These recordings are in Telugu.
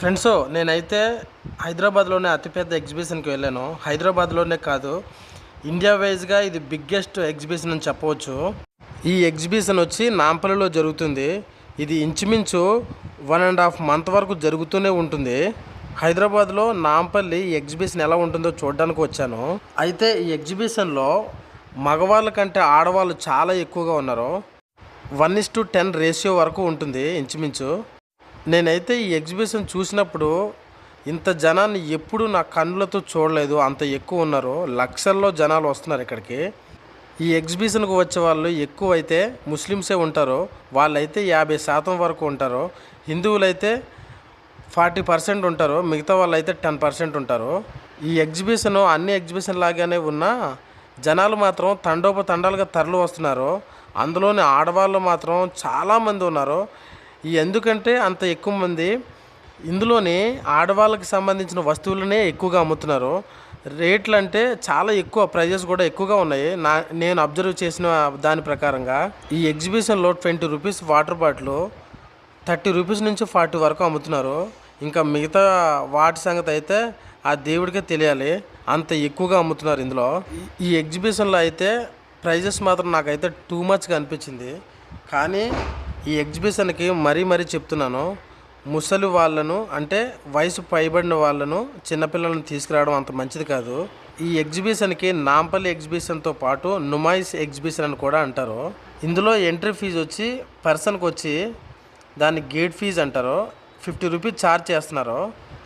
ఫ్రెండ్స్, నేనైతే హైదరాబాద్లోనే అతిపెద్ద ఎగ్జిబిషన్కి వెళ్ళాను. హైదరాబాద్లోనే కాదు, ఇండియా వైజ్గా ఇది బిగ్గెస్ట్ ఎగ్జిబిషన్ అని చెప్పవచ్చు. ఈ ఎగ్జిబిషన్ వచ్చి నాంపల్లిలో జరుగుతుంది. ఇది ఇంచుమించు 1.5 month వరకు జరుగుతూనే ఉంటుంది. హైదరాబాద్లో నాంపల్లి ఎగ్జిబిషన్ ఎలా ఉంటుందో చూడడానికి వచ్చాను. అయితే ఈ ఎగ్జిబిషన్లో మగవాళ్ళ కంటే ఆడవాళ్ళు చాలా ఎక్కువగా ఉన్నారు. 1:10 రేషియో వరకు ఉంటుంది ఇంచుమించు. నేనైతే ఈ ఎగ్జిబిషన్ చూసినప్పుడు ఇంత జనాన్ని ఎప్పుడు నా కళ్ళతో చూడలేదు. అంత ఎక్కువ ఉన్నారు. లక్షల్లో జనాలు వస్తున్నారు ఇక్కడికి. ఈ ఎగ్జిబిషన్కి వచ్చే వాళ్ళు ఎక్కువైతే ముస్లిమ్సే ఉంటారు. వాళ్ళైతే 50% వరకు ఉంటారు. హిందువులైతే 40% ఉంటారు. మిగతా వాళ్ళైతే 10% ఉంటారు. ఈ ఎగ్జిబిషన్ అన్ని ఎగ్జిబిషన్ లాగానే ఉన్నా జనాలు మాత్రం తండోపతండాలుగా తరలి వస్తున్నారు. అందులోని ఆడవాళ్ళు మాత్రం చాలామంది ఉన్నారు. ఎందుకంటే అంత ఎక్కువ మంది ఇందులోని ఆడవాళ్ళకి సంబంధించిన వస్తువులనే ఎక్కువగా అమ్ముతున్నారు. రేట్లు అంటే చాలా ఎక్కువ, ప్రైజెస్ కూడా ఎక్కువగా ఉన్నాయి. నేను అబ్జర్వ్ చేసిన దాని ప్రకారంగా ఈ ఎగ్జిబిషన్లో 20 రూపీస్ వాటర్ బాటిల్ 30 రూపీస్ నుంచి 40 వరకు అమ్ముతున్నారు. ఇంకా మిగతా వాటి సంగతి అయితే ఆ దేవుడికే తెలియాలి, అంత ఎక్కువగా అమ్ముతున్నారు ఇందులో. ఈ ఎగ్జిబిషన్లో అయితే ప్రైజెస్ మాత్రం నాకైతే టూ మచ్గా అనిపించింది. కానీ ఈ ఎగ్జిబిషన్కి మరీ చెప్తున్నాను, ముసలి వాళ్ళను అంటే వయసు పైబడిన వాళ్ళను చిన్నపిల్లలను తీసుకురావడం అంత మంచిది కాదు. ఈ ఎగ్జిబిషన్కి నాంపల్లి ఎగ్జిబిషన్తో పాటు నుమాయిస్ ఎగ్జిబిషన్ అని కూడా అంటారు. ఇందులో ఎంట్రీ ఫీజు వచ్చి పర్సన్కి వచ్చి దాన్ని గేట్ ఫీజు అంటారు. 50 రూపీస్ ఛార్జ్ చేస్తున్నారు.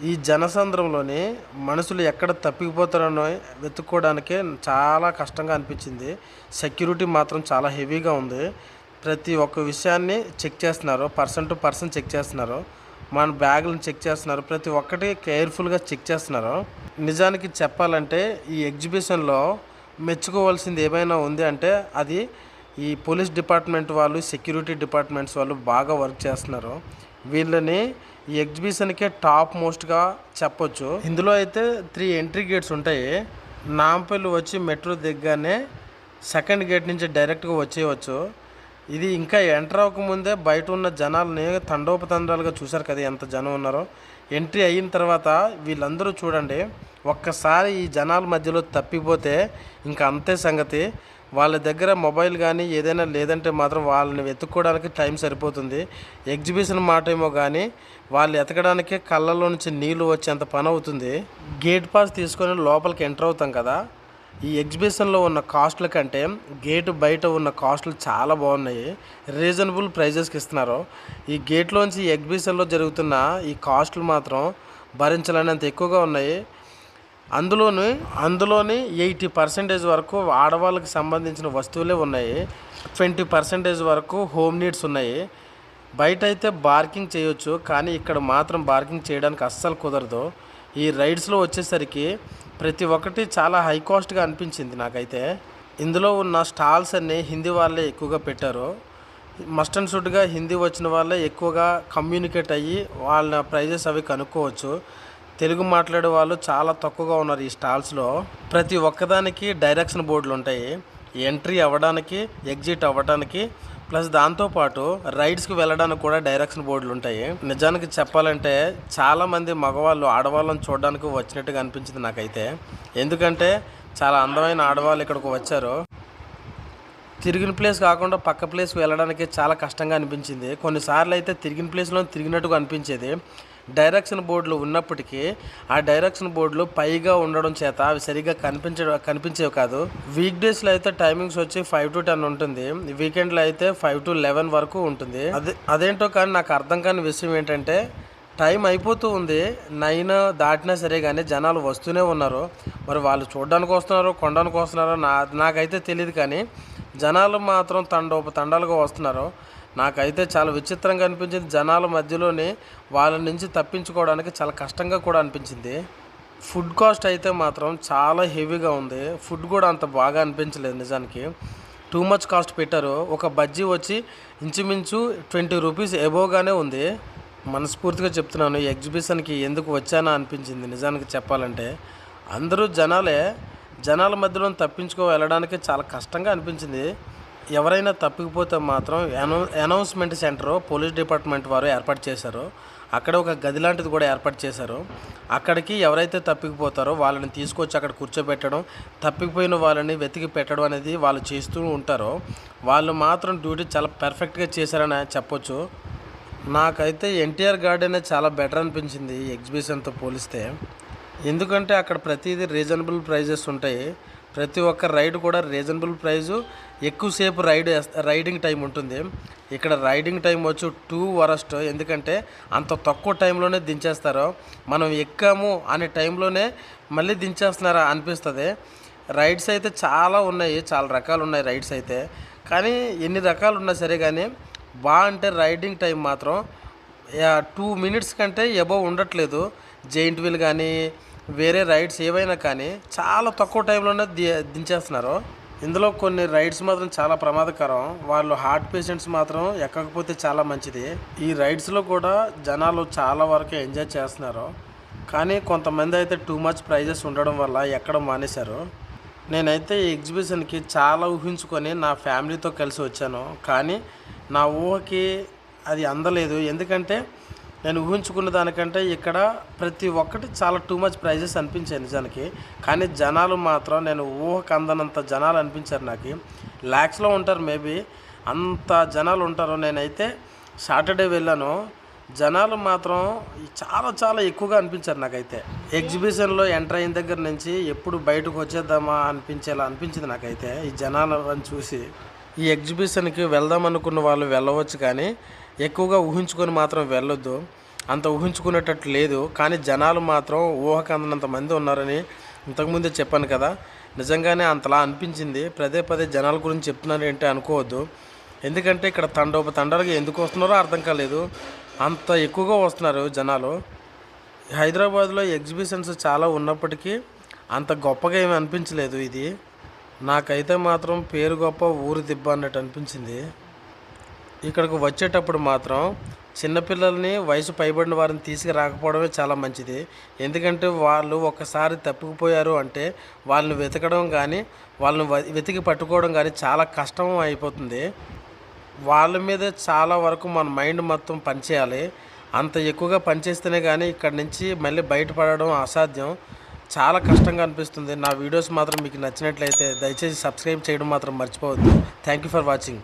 ఈ జనసంద్రంలోని మనుషులు ఎక్కడ తప్పిపోతారనో వెతుక్కోవడానికే చాలా కష్టంగా అనిపించింది. సెక్యూరిటీ మాత్రం చాలా హెవీగా ఉంది. ప్రతి ఒక్క విషయాన్ని చెక్ చేస్తున్నారు. పర్సన్ టు పర్సన్ చెక్ చేస్తున్నారు. మన బ్యాగులను చెక్ చేస్తున్నారు. ప్రతి ఒక్కటి కేర్ఫుల్గా చెక్ చేస్తున్నారు. నిజానికి చెప్పాలంటే ఈ ఎగ్జిబిషన్లో మెచ్చుకోవాల్సింది ఏమైనా ఉంది అంటే అది ఈ పోలీస్ డిపార్ట్మెంట్ వాళ్ళు, సెక్యూరిటీ డిపార్ట్మెంట్స్ వాళ్ళు బాగా వర్క్ చేస్తున్నారు. వీళ్ళని ఈ ఎగ్జిబిషన్కే టాప్ మోస్ట్గా చెప్పొచ్చు. ఇందులో అయితే 3 ఎంట్రీ గేట్స్ ఉంటాయి. నాంపల్లి వచ్చి మెట్రో దిగ్గానే సెకండ్ గేట్ నుంచి డైరెక్ట్గా వచ్చేయవచ్చు. ఇది ఇంకా ఎంటర్ అవ్వకముందే బయట ఉన్న జనాలని తండోపతండాలుగా చూశారు కదా ఎంత జనం ఉన్నారో. ఎంట్రీ అయిన తర్వాత వీళ్ళందరూ చూడండి, ఒక్కసారి ఈ జనాల మధ్యలో తప్పిపోతే ఇంకా అంతే సంగతి. వాళ్ళ దగ్గర మొబైల్ కానీ ఏదైనా లేదంటే మాత్రం వాళ్ళని వెతుక్కోవడానికి టైం సరిపోతుంది. ఎగ్జిబిషన్ మాట ఏమో కానీ వాళ్ళు ఎతకడానికే కళ్ళల్లో నుంచి నీళ్లు వచ్చేంత పని అవుతుంది. గేట్ పాస్ తీసుకొని లోపలికి ఎంటర్ అవుతాం కదా, ఈ ఎగ్జిబిషన్లో ఉన్న కాస్ట్ల కంటే గేటు బయట ఉన్న కాస్ట్లు చాలా బాగున్నాయి. రీజనబుల్ ప్రైజెస్కి ఇస్తున్నారు. ఈ గేట్లోంచి ఎగ్జిబిషన్లో జరుగుతున్న ఈ కాస్ట్లు మాత్రం భరించలేనంత ఎక్కువగా ఉన్నాయి. అందులోని 80% వరకు ఆడవాళ్ళకి సంబంధించిన వస్తువులే ఉన్నాయి. 20% వరకు హోమ్ నీడ్స్ ఉన్నాయి. బయట అయితే బార్కింగ్ చేయొచ్చు, కానీ ఇక్కడ మాత్రం బార్కింగ్ చేయడానికి అస్సలు కుదరదు. ఈ రైడ్స్లో వచ్చేసరికి ప్రతి ఒక్కటి చాలా హై కాస్ట్గా అనిపించింది నాకైతే. ఇందులో ఉన్న స్టాల్స్ అన్నీ హిందీ వాళ్ళే ఎక్కువగా పెట్టారు. మస్ట్ అండ్ షుడ్గా హిందీ వచ్చిన వాళ్ళే ఎక్కువగా కమ్యూనికేట్ అయ్యి వాళ్ళ ప్రైజెస్ అవి కనుక్కోవచ్చు. తెలుగు మాట్లాడే వాళ్ళు చాలా తక్కువగా ఉన్నారు ఈ స్టాల్స్లో. ప్రతి ఒక్కదానికి డైరెక్షన్ బోర్డులు ఉంటాయి. ఎంట్రీ అవ్వడానికి, ఎగ్జిట్ అవ్వడానికి, ప్లస్ దాంతోపాటు రైడ్స్కి వెళ్ళడానికి కూడా డైరెక్షన్ బోర్డులు ఉంటాయి. నిజానికి చెప్పాలంటే చాలామంది మగవాళ్ళు ఆడవాళ్ళని చూడడానికి వచ్చినట్టుగా అనిపించింది నాకైతే. ఎందుకంటే చాలా అందమైన ఆడవాళ్ళు ఇక్కడికి వచ్చారు. తిరిగిన ప్లేస్ కాకుండా పక్క ప్లేస్కి వెళ్ళడానికి చాలా కష్టంగా అనిపించింది. కొన్నిసార్లు అయితే తిరిగిన ప్లేస్లో తిరిగినట్టుగా అనిపించేది. డైరెక్షన్ బోర్డులు ఉన్నప్పటికీ ఆ డైరెక్షన్ బోర్డులు పైగా ఉండడం చేత అవి సరిగ్గా కనిపించేవి కాదు. వీక్ డేస్లో అయితే టైమింగ్స్ వచ్చి 5 to 10 ఉంటుంది. వీకెండ్లో అయితే 5 to 11 వరకు ఉంటుంది. అదేంటో కానీ నాకు అర్థం కాని విషయం ఏంటంటే టైం అయిపోతూ ఉంది, 9 దాటినా సరే కానీ జనాలు వస్తూనే ఉన్నారు. మరి వాళ్ళు చూడడానికి వస్తున్నారో కొనడానికి వస్తున్నారో నాకైతే తెలియదు, కానీ జనాలు మాత్రం తండాలుగా వస్తున్నారు. నాకైతే చాలా విచిత్రంగా అనిపించింది. జనాల మధ్యలోనే వాళ్ళ నుంచి తప్పించుకోవడానికి చాలా కష్టంగా కూడా అనిపించింది. ఫుడ్ కాస్ట్ అయితే మాత్రం చాలా హెవీగా ఉంది. ఫుడ్ కూడా అంత బాగా అనిపించలేదు నిజానికి. టూ మచ్ కాస్ట్ పెట్టారు. ఒక బజ్జీ వచ్చి ఇంచుమించు 20 రూపీస్ ఎబోగానే ఉంది. మనస్ఫూర్తిగా చెప్తున్నాను, ఈ ఎగ్జిబిషన్కి ఎందుకు వచ్చానా అనిపించింది నిజానికి చెప్పాలంటే. అందరూ జనాల మధ్యలో తప్పించుకో వెళ్ళడానికి చాలా కష్టంగా అనిపించింది. ఎవరైనా తప్పిపోతే మాత్రం అనౌన్స్మెంట్ సెంటర్ పోలీస్ డిపార్ట్మెంట్ వారు ఏర్పాటు చేశారు. అక్కడ ఒక గది లాంటిది కూడా ఏర్పాటు చేశారు. అక్కడికి ఎవరైతే తప్పిపోతారో వాళ్ళని తీసుకొచ్చి అక్కడ కూర్చోబెట్టడం, తప్పిపోయిన వాళ్ళని వెతికి పెట్టడం అనేది వాళ్ళు చేస్తూ ఉంటారు. వాళ్ళు మాత్రం డ్యూటీ చాలా పర్ఫెక్ట్గా చేశారని చెప్పొచ్చు. నాకైతే ఎన్టీఆర్ గార్డెనే చాలా బెటర్ అనిపించింది ఈ ఎగ్జిబిషన్తో పోలిస్తే. ఎందుకంటే అక్కడ ప్రతిదీ రీజనబుల్ ప్రైజెస్ ఉంటాయి. ప్రతి ఒక్క రైడ్ కూడా రీజనబుల్ ప్రైజు, ఎక్కువసేపు రైడింగ్ టైం ఉంటుంది. ఇక్కడ రైడింగ్ టైం వచ్చి 2 వరస్ట్. ఎందుకంటే అంత తక్కువ టైంలోనే దించేస్తారు. మనం ఎక్కాము అనే టైంలోనే మళ్ళీ దించేస్తున్నారా అనిపిస్తుంది. రైడ్స్ అయితే చాలా ఉన్నాయి, చాలా రకాలు ఉన్నాయి రైడ్స్ అయితే. కానీ ఎన్ని రకాలు ఉన్నా సరే కానీ అంటే రైడింగ్ టైం మాత్రం 2 మినిట్స్ కంటే ఎబవ్ ఉండట్లేదు. జైంట్ వీల్ కానీ వేరే రైడ్స్ ఏవైనా కానీ చాలా తక్కువ టైంలోనే దించేస్తున్నారు. ఇందులో కొన్ని రైడ్స్ మాత్రం చాలా ప్రమాదకరం. వాళ్ళు హార్ట్ పేషెంట్స్ మాత్రం ఎక్కకపోతే చాలా మంచిది. ఈ రైడ్స్లో కూడా జనాలు చాలా వరకు ఎంజాయ్ చేస్తున్నారు. కానీ కొంతమంది అయితే టూ మచ్ ప్రైజెస్ ఉండడం వల్ల ఎక్కడం మానేశారు. నేనైతే ఈ ఎగ్జిబిషన్కి చాలా ఊహించుకొని నా ఫ్యామిలీతో కలిసి వచ్చాను. కానీ నా ఊహకి అది అందలేదు. ఎందుకంటే నేను ఊహించుకున్న దానికంటే ఇక్కడ ప్రతి ఒక్కటి చాలా టూ మచ్ ప్రైజెస్ అనిపించాయి నిజానికి. కానీ జనాలు మాత్రం నేను ఊహకు అందనంత జనాలు అనిపించారు నాకు. ల్యాక్స్లో ఉంటారు మేబీ, అంత జనాలు ఉంటారు. నేనైతే సాటర్డే వెళ్ళాను, జనాలు మాత్రం చాలా చాలా ఎక్కువగా అనిపించారు నాకైతే. ఎగ్జిబిషన్లో ఎంటర్ అయిన దగ్గర నుంచి ఎప్పుడు బయటకు వచ్చేద్దామా అనిపించేలా అనిపించింది నాకైతే ఈ జనాలను చూసి. ఈ ఎగ్జిబిషన్కి వెళ్దాం అనుకున్న వాళ్ళు వెళ్ళవచ్చు, కానీ ఎక్కువగా ఊహించుకొని మాత్రం వెళ్ళొద్దు. అంత ఊహించుకునేటట్టు లేదు. కానీ జనాలు మాత్రం ఊహకు అందనంత మంది ఉన్నారని ఇంతకుముందే చెప్పాను కదా, నిజంగానే అంతలా అనిపించింది. పదే పదే జనాల గురించి చెప్తున్నాను ఏంటి అనుకోవద్దు. ఎందుకంటే ఇక్కడ తండోపతండాలుగా ఎందుకు వస్తున్నారో అర్థం కాలేదు, అంత ఎక్కువగా వస్తున్నారు జనాలు. హైదరాబాద్లో ఎగ్జిబిషన్స్ చాలా ఉన్నప్పటికీ అంత గొప్పగా ఏమీ అనిపించలేదు ఇది. నాకైతే మాత్రం పేరు గొప్ప ఊరు దిబ్బ అన్నట్టు అనిపించింది. ఇక్కడికి వచ్చేటప్పుడు మాత్రం చిన్నపిల్లల్ని, వయసు పైబడిన వారిని తీసుకురాకపోవడమే చాలా మంచిది. ఎందుకంటే వాళ్ళు ఒక్కసారి తప్పిపోయారు అంటే వాళ్ళని వెతకడం కానీ వాళ్ళని వెతికి పట్టుకోవడం కానీ చాలా కష్టం అయిపోతుంది. వాళ్ళ మీదే చాలా వరకు మన మైండ్ మొత్తం పనిచేయాలి. అంత ఎక్కువగా పనిచేస్తేనే కానీ ఇక్కడి నుంచి మళ్ళీ బయటపడడం అసాధ్యం. చాలా కష్టంగా అనిపిస్తుంది. నా వీడియోస్ మాత్రం మీకు నచ్చినట్లయితే దయచేసి సబ్స్క్రైబ్ చేయడం మాత్రం మర్చిపోవద్దు. Thank you for watching.